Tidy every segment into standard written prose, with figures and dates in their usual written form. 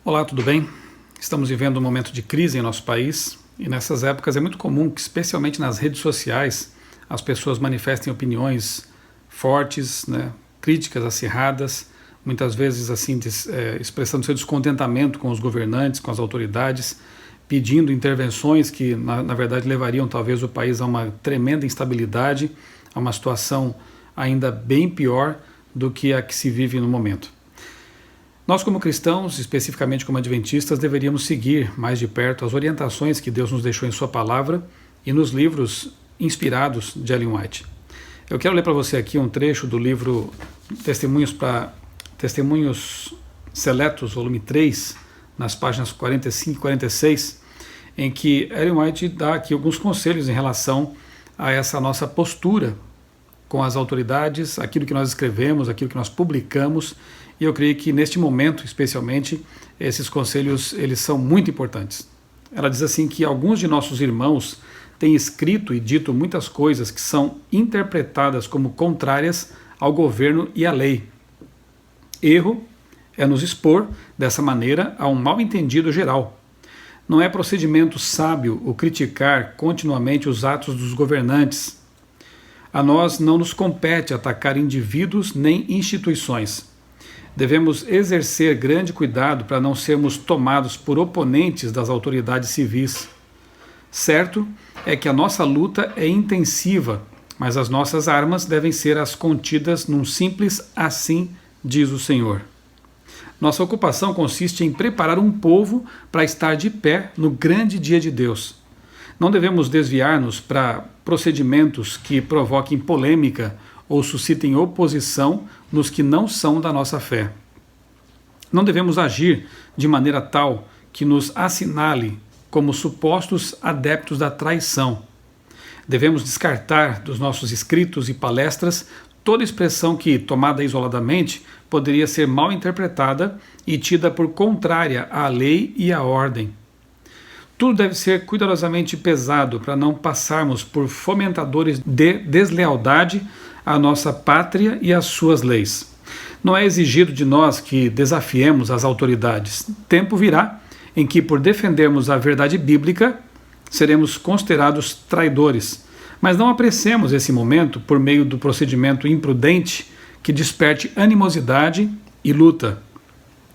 Olá, tudo bem? Estamos vivendo um momento de crise em nosso país e nessas épocas é muito comum que, especialmente nas redes sociais, as pessoas manifestem opiniões fortes, críticas acirradas, muitas vezes assim expressando seu descontentamento com os governantes, com as autoridades, pedindo intervenções que na verdade levariam talvez o país a uma tremenda instabilidade, a uma situação ainda bem pior do que a que se vive no momento. Nós, como cristãos, especificamente como adventistas, deveríamos seguir mais de perto as orientações que Deus nos deixou em sua palavra e nos livros inspirados de Ellen White. Eu quero ler para você aqui um trecho do livro Testemunhos Seletos, volume 3, nas páginas 45 e 46, em que Ellen White dá aqui alguns conselhos em relação a essa nossa postura com as autoridades, aquilo que nós escrevemos, aquilo que nós publicamos. E eu creio que neste momento, especialmente, esses conselhos eles são muito importantes. Ela diz assim que alguns de nossos irmãos têm escrito e dito muitas coisas que são interpretadas como contrárias ao governo e à lei. Erro é nos expor dessa maneira a um mal-entendido geral. Não é procedimento sábio o criticar continuamente os atos dos governantes. A nós não nos compete atacar indivíduos nem instituições. Devemos exercer grande cuidado para não sermos tomados por oponentes das autoridades civis. Certo é que a nossa luta é intensiva, mas as nossas armas devem ser as contidas num simples "assim diz o Senhor". Nossa ocupação consiste em preparar um povo para estar de pé no grande dia de Deus. Não devemos desviar-nos para procedimentos que provoquem polêmica ou suscitem oposição nos que não são da nossa fé. Não devemos agir de maneira tal que nos assinale como supostos adeptos da traição. Devemos descartar dos nossos escritos e palestras toda expressão que, tomada isoladamente, poderia ser mal interpretada e tida por contrária à lei e à ordem. Tudo deve ser cuidadosamente pesado para não passarmos por fomentadores de deslealdade à nossa pátria e às suas leis. Não é exigido de nós que desafiemos as autoridades. Tempo virá em que, por defendermos a verdade bíblica, seremos considerados traidores. Mas não apressemos esse momento por meio do procedimento imprudente que desperte animosidade e luta.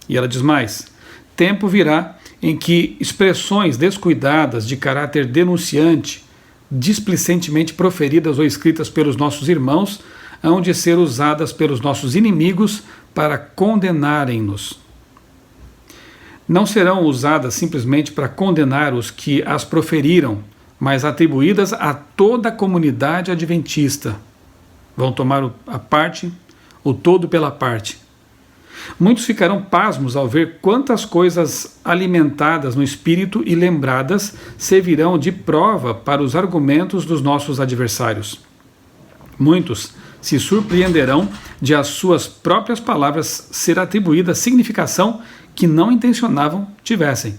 E ela diz mais: tempo virá em que expressões descuidadas de caráter denunciante, displicentemente proferidas ou escritas pelos nossos irmãos, hão de ser usadas pelos nossos inimigos para condenarem-nos. Não serão usadas simplesmente para condenar os que as proferiram, mas atribuídas a toda a comunidade adventista. Vão tomar a parte, o todo pela parte. Muitos ficarão pasmos ao ver quantas coisas alimentadas no espírito e lembradas servirão de prova para os argumentos dos nossos adversários. Muitos se surpreenderão de as suas próprias palavras ser atribuída significação que não intencionavam tivessem.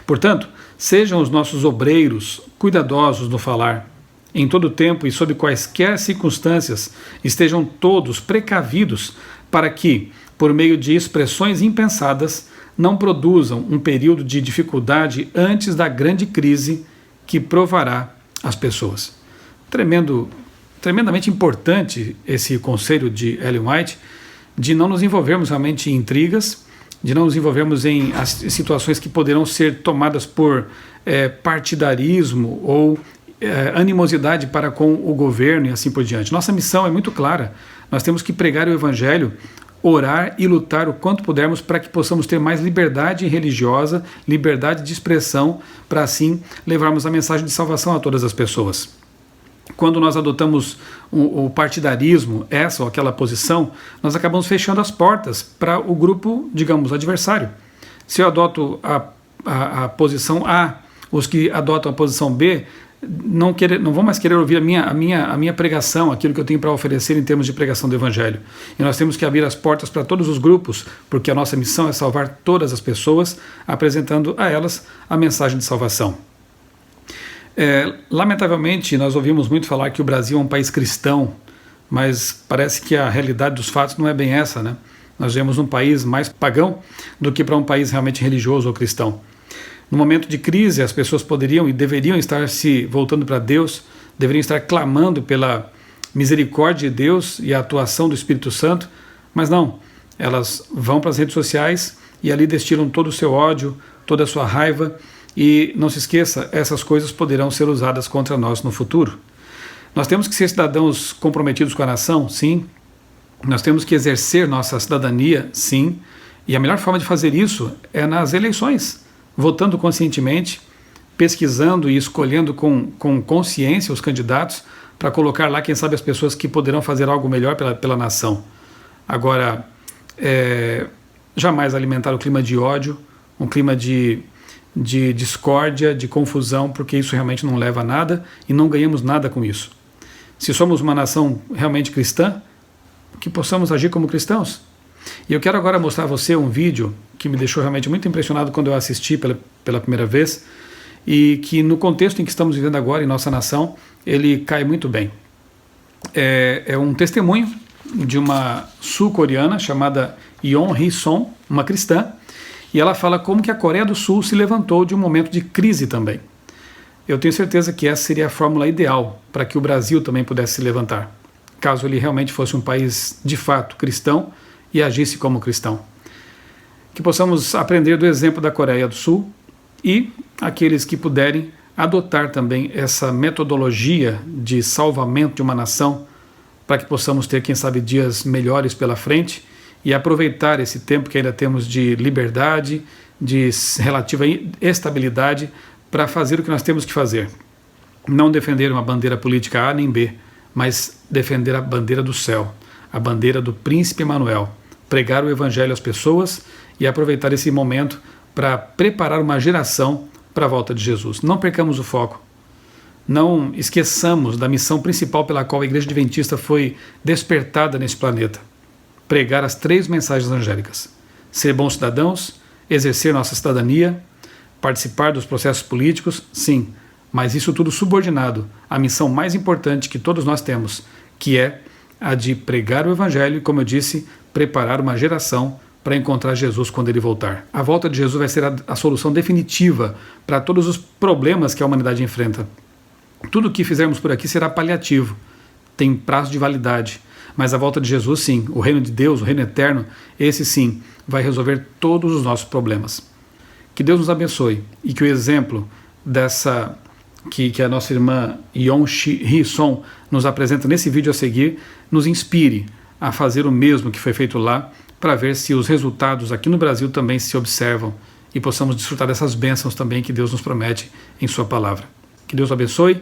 Portanto, sejam os nossos obreiros cuidadosos no falar. Em todo tempo e sob quaisquer circunstâncias, estejam todos precavidos para que, por meio de expressões impensadas, não produzam um período de dificuldade antes da grande crise que provará as pessoas. Tremendamente importante esse conselho de Ellen White, de não nos envolvermos realmente em intrigas, de não nos envolvermos em situações que poderão ser tomadas por partidarismo ou animosidade para com o governo e assim por diante. Nossa missão é muito clara. Nós temos que pregar o Evangelho, orar e lutar o quanto pudermos para que possamos ter mais liberdade religiosa, liberdade de expressão, para assim levarmos a mensagem de salvação a todas as pessoas. Quando nós adotamos o partidarismo, essa ou aquela posição, nós acabamos fechando as portas para o grupo, digamos, adversário. Se eu adoto a posição A, os que adotam a posição B não vão mais querer ouvir a minha pregação, aquilo que eu tenho para oferecer em termos de pregação do Evangelho. E nós temos que abrir as portas para todos os grupos, porque a nossa missão é salvar todas as pessoas, apresentando a elas a mensagem de salvação. Lamentavelmente, nós ouvimos muito falar que o Brasil é um país cristão, mas parece que a realidade dos fatos não é bem essa, né? Nós vivemos num país mais pagão do que para um país realmente religioso ou cristão. No momento de crise, as pessoas poderiam e deveriam estar se voltando para Deus, deveriam estar clamando pela misericórdia de Deus e a atuação do Espírito Santo, mas não, elas vão para as redes sociais e ali destilam todo o seu ódio, toda a sua raiva, e não se esqueça, essas coisas poderão ser usadas contra nós no futuro. Nós temos que ser cidadãos comprometidos com a nação, sim. Nós temos que exercer nossa cidadania, sim. E a melhor forma de fazer isso é nas eleições, votando conscientemente, pesquisando e escolhendo com consciência os candidatos para colocar lá, quem sabe, as pessoas que poderão fazer algo melhor pela nação. Agora, jamais alimentar o clima de ódio, um clima de discórdia, de confusão, porque isso realmente não leva a nada e não ganhamos nada com isso. Se somos uma nação realmente cristã, que possamos agir como cristãos. E eu quero agora mostrar a você um vídeo que me deixou realmente muito impressionado quando eu assisti pela primeira vez, e que no contexto em que estamos vivendo agora em nossa nação, ele cai muito bem. É um testemunho de uma sul-coreana chamada Yeon Hee-song, uma cristã, e ela fala como que a Coreia do Sul se levantou de um momento de crise também. Eu tenho certeza que essa seria a fórmula ideal para que o Brasil também pudesse se levantar, caso ele realmente fosse um país de fato cristão e agisse como cristão. Que possamos aprender do exemplo da Coreia do Sul e aqueles que puderem adotar também essa metodologia de salvamento de uma nação, para que possamos ter, quem sabe, dias melhores pela frente e aproveitar esse tempo que ainda temos de liberdade, de relativa estabilidade, para fazer o que nós temos que fazer. Não defender uma bandeira política A nem B, mas defender a bandeira do céu, a bandeira do Príncipe Emanuel, pregar o Evangelho às pessoas e aproveitar esse momento para preparar uma geração para a volta de Jesus. Não percamos o foco. Não esqueçamos da missão principal pela qual a Igreja Adventista foi despertada nesse planeta. Pregar as 3 mensagens angélicas. Ser bons cidadãos, exercer nossa cidadania, participar dos processos políticos, sim, mas isso tudo subordinado à missão mais importante que todos nós temos, que é a de pregar o Evangelho e, como eu disse, preparar uma geração para encontrar Jesus quando ele voltar. A volta de Jesus vai ser a solução definitiva para todos os problemas que a humanidade enfrenta. Tudo o que fizermos por aqui será paliativo, tem prazo de validade, mas a volta de Jesus, sim, o reino de Deus, o reino eterno, esse sim, vai resolver todos os nossos problemas. Que Deus nos abençoe e que o exemplo dessa que a nossa irmã Yeon Hee-song nos apresenta nesse vídeo a seguir nos inspire a fazer o mesmo que foi feito lá, para ver se os resultados aqui no Brasil também se observam e possamos desfrutar dessas bênçãos também que Deus nos promete em sua palavra. Que Deus abençoe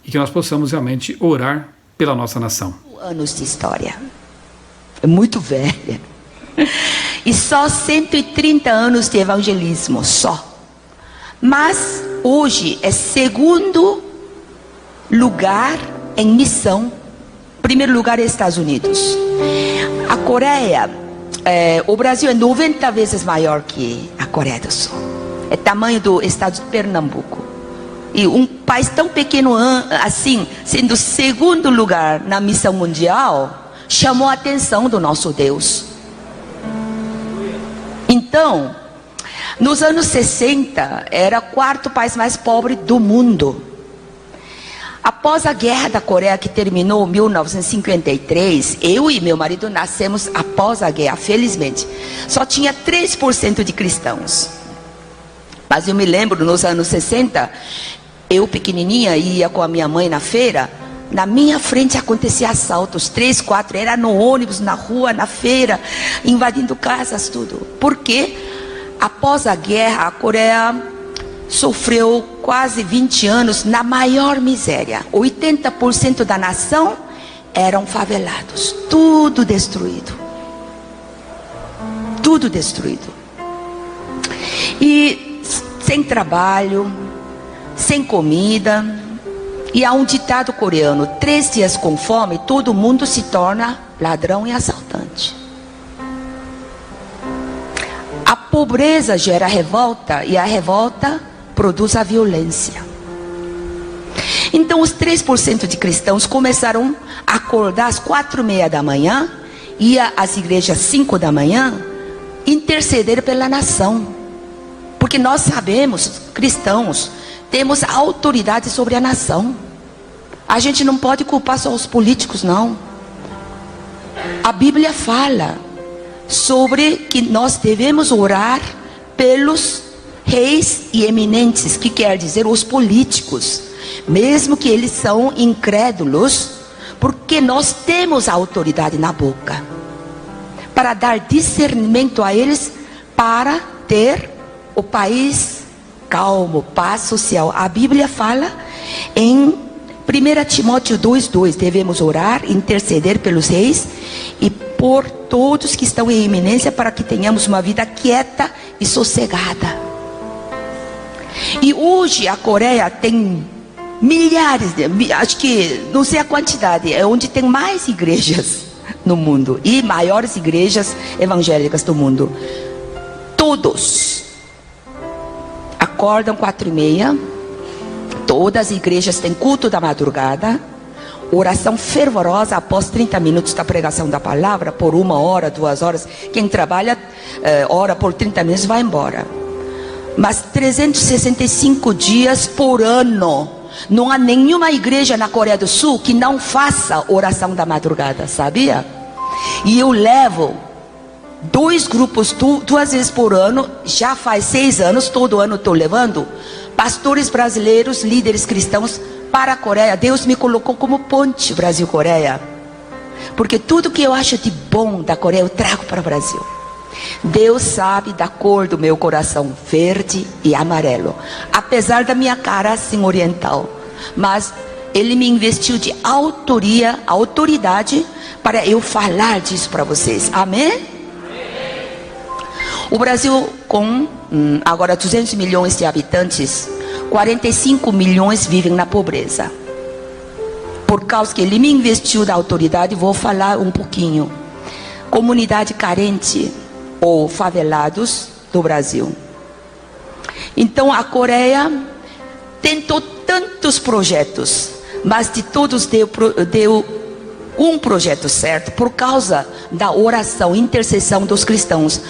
e que nós possamos realmente orar pela nossa nação. Anos de história. É muito velha. E só 130 anos de evangelismo, só. Mas hoje é segundo lugar em missão. Primeiro lugar é Estados Unidos. A Coreia, o Brasil é 90 vezes maior que a Coreia do Sul. É tamanho do estado de Pernambuco. E um país tão pequeno assim, sendo segundo lugar na missão mundial, chamou a atenção do nosso Deus. Então, nos anos 60, era o 4º país mais pobre do mundo. Após a guerra da Coreia, que terminou em 1953, eu e meu marido nascemos após a guerra, felizmente. Só tinha 3% de cristãos. Mas eu me lembro, nos anos 60, eu pequenininha ia com a minha mãe na feira. Na minha frente acontecia assaltos, 3, 4, era no ônibus, na rua, na feira, invadindo casas, tudo. Por quê? Após a guerra, a Coreia sofreu quase 20 anos na maior miséria. 80% da nação eram favelados, tudo destruído. Tudo destruído. E sem trabalho, sem comida. E há um ditado coreano: 3 dias com fome, todo mundo se torna ladrão e assaltante. A pobreza gera revolta e a revolta produz a violência. Então os 3% de cristãos começaram a acordar às 4:30 da manhã ia às igrejas 5 da manhã interceder pela nação, porque nós sabemos, cristãos, temos autoridade sobre a nação. A gente não pode culpar só os políticos, não. A Bíblia fala sobre que nós devemos orar pelos reis e eminentes, que quer dizer os políticos, mesmo que eles são incrédulos, porque nós temos a autoridade na boca para dar discernimento a eles, para ter o país calmo, paz social. A Bíblia fala em 1 Timóteo 2:2, devemos orar, interceder pelos reis e por todos que estão em eminência, para que tenhamos uma vida quieta e sossegada. E hoje a Coreia tem milhares, acho que não sei a quantidade, é onde tem mais igrejas no mundo e maiores igrejas evangélicas do mundo. Todos acordam 4:30. Todas as igrejas têm culto da madrugada, oração fervorosa após 30 minutos da pregação da palavra, por 1 hora, 2 horas. Quem trabalha ora por 30 minutos, vai embora. Mas 365 dias por ano, não há nenhuma igreja na Coreia do Sul que não faça oração da madrugada, sabia? E eu levo 2 grupos 2 vezes por ano, já faz 6 anos, todo ano estou levando pastores brasileiros, líderes cristãos para a Coreia. Deus me colocou como ponte Brasil-Coreia, porque tudo que eu acho de bom da Coreia eu trago para o Brasil. Deus sabe da cor do meu coração, verde e amarelo, apesar da minha cara assim oriental, mas Ele me investiu de autoridade para eu falar disso para vocês. Amém? O Brasil, com agora 200 milhões de habitantes, 45 milhões vivem na pobreza. Por causa que Ele me investiu da autoridade, vou falar um pouquinho. Comunidade carente ou favelados do Brasil. Então a Coreia tentou tantos projetos, mas de todos deu um projeto certo, por causa da oração, intercessão dos cristãos.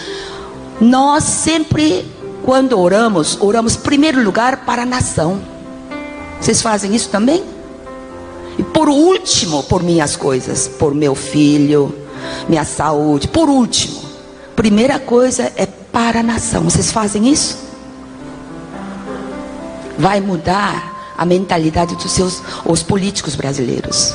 Nós sempre, quando oramos em primeiro lugar para a nação. Vocês fazem isso também? E por último, por minhas coisas, por meu filho, minha saúde, por último. Primeira coisa é para a nação. Vocês fazem isso? Vai mudar a mentalidade dos os políticos brasileiros.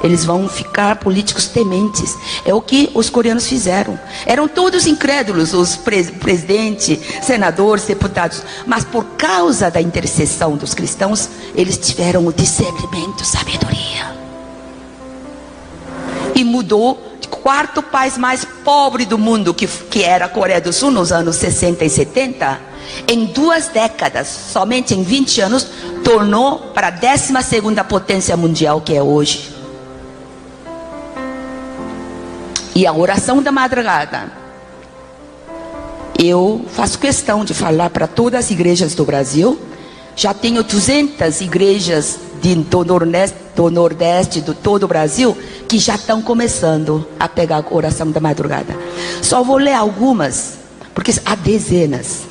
Eles vão ficar políticos tementes. É o que os coreanos fizeram. Eram todos incrédulos, os presidentes, senadores, deputados. Mas por causa da intercessão dos cristãos, eles tiveram o discernimento, sabedoria. E mudou. Quarto país mais pobre do mundo, que era a Coreia do Sul nos anos 60 e 70, em 2 décadas, somente em 20 anos, tornou para a 12ª potência mundial que é hoje. E a oração da madrugada, eu faço questão de falar para todas as igrejas do Brasil. Já tenho 200 igrejas do Nordeste, do todo o Brasil, que já estão começando a pegar a oração da madrugada. Só vou ler algumas, porque há dezenas.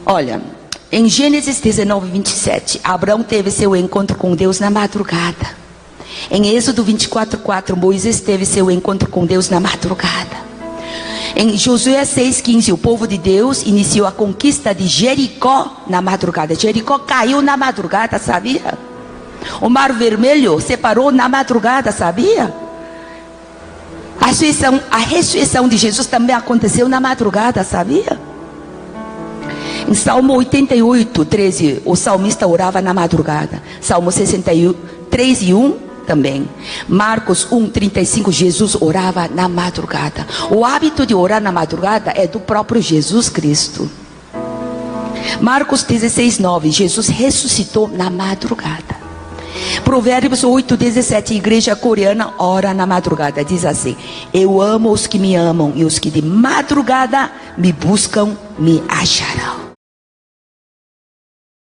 Olha, em Gênesis 19:27, Abraão teve seu encontro com Deus na madrugada. Em Êxodo 24:4, Moisés teve seu encontro com Deus na madrugada. Em Josué 6:15, o povo de Deus iniciou a conquista de Jericó na madrugada. Jericó caiu na madrugada, sabia? O Mar Vermelho separou na madrugada, sabia? A ressurreição de Jesus também aconteceu na madrugada, sabia? Em Salmo 88:13, o salmista orava na madrugada. Salmo 63:1 também. Marcos 1:35, Jesus orava na madrugada. O hábito de orar na madrugada é do próprio Jesus Cristo. Marcos 16:9, Jesus ressuscitou na madrugada. Provérbios 8:17, igreja coreana ora na madrugada, diz assim: eu amo os que me amam, e os que de madrugada me buscam me acharão.